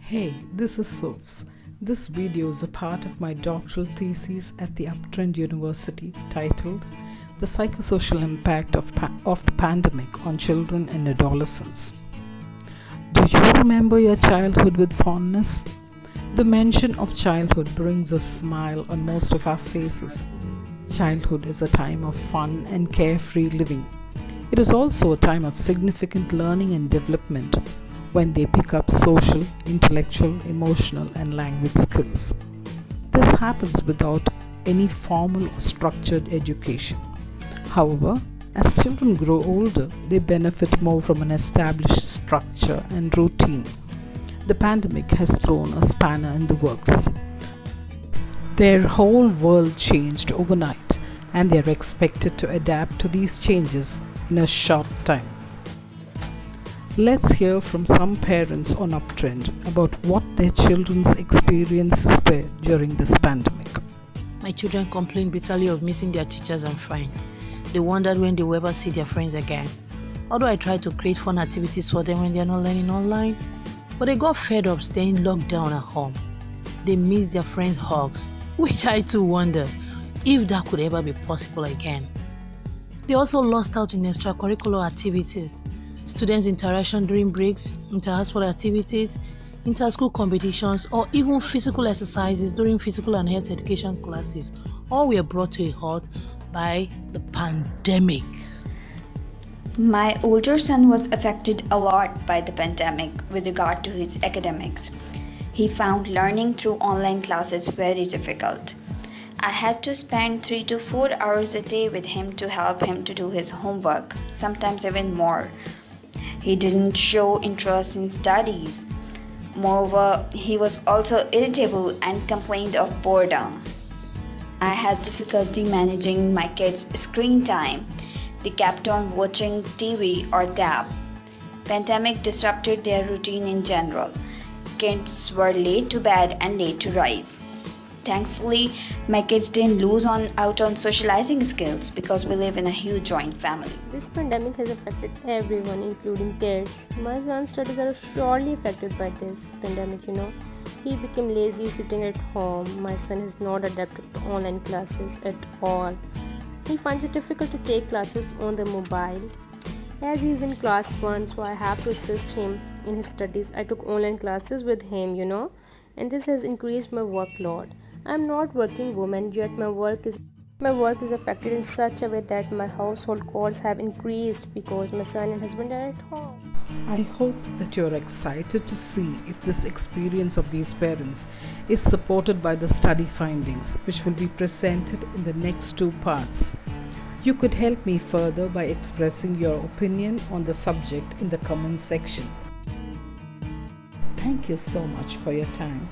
Hey, this is Sofs. This video is a part of my doctoral thesis at the Uptrennd University titled The Psychosocial Impact of the Pandemic on Children and Adolescents. Do you remember your childhood with fondness? The mention of childhood brings a smile on most of our faces. Childhood is a time of fun and carefree living. It is also a time of significant learning and development when they pick up social, intellectual, emotional, and language skills. This happens without any formal or structured education. However, as children grow older, they benefit more from an established structure and routine. The pandemic has thrown a spanner in the works. Their whole world changed overnight, and they are expected to adapt to these changes in a short time. Let's hear from some parents on Uptrend about what their children's experiences were during this pandemic. My children complained bitterly of missing their teachers and friends. They wondered when they will ever see their friends again. Although I tried to create fun activities for them when they are not learning online, but they got fed up staying locked down at home. They missed their friends' hugs, which I too wondered if that could ever be possible again. They also lost out in extracurricular activities. Students' interaction during breaks, inter-household activities, inter-school competitions, or even physical exercises during physical and health education classes all were brought to a halt by the pandemic. My older son was affected a lot by the pandemic with regard to his academics. He found learning through online classes very difficult. I had to spend 3 to 4 hours a day with him to help him to do his homework, sometimes even more. He didn't show interest in studies. Moreover, he was also irritable and complained of boredom. I had difficulty managing my kids' screen time. They kept on watching TV or tab. Pandemic disrupted their routine in general. Kids were late to bed and late to rise. Thankfully, my kids didn't lose out on socializing skills because we live in a huge joint family. This pandemic has affected everyone, including kids. My son's studies are surely affected by this pandemic, He became lazy sitting at home. My son is not adapted to online classes at all. He finds it difficult to take classes on the mobile. As he is in class 1, so I have to assist him in his studies. I took online classes with him, and this has increased my workload. I'm not working woman, yet my work is affected in such a way that my household chores have increased because my son and husband are at home. I hope that you're excited to see if this experience of these parents is supported by the study findings, which will be presented in the next 2 parts. You could help me further by expressing your opinion on the subject in the comment section. Thank you so much for your time.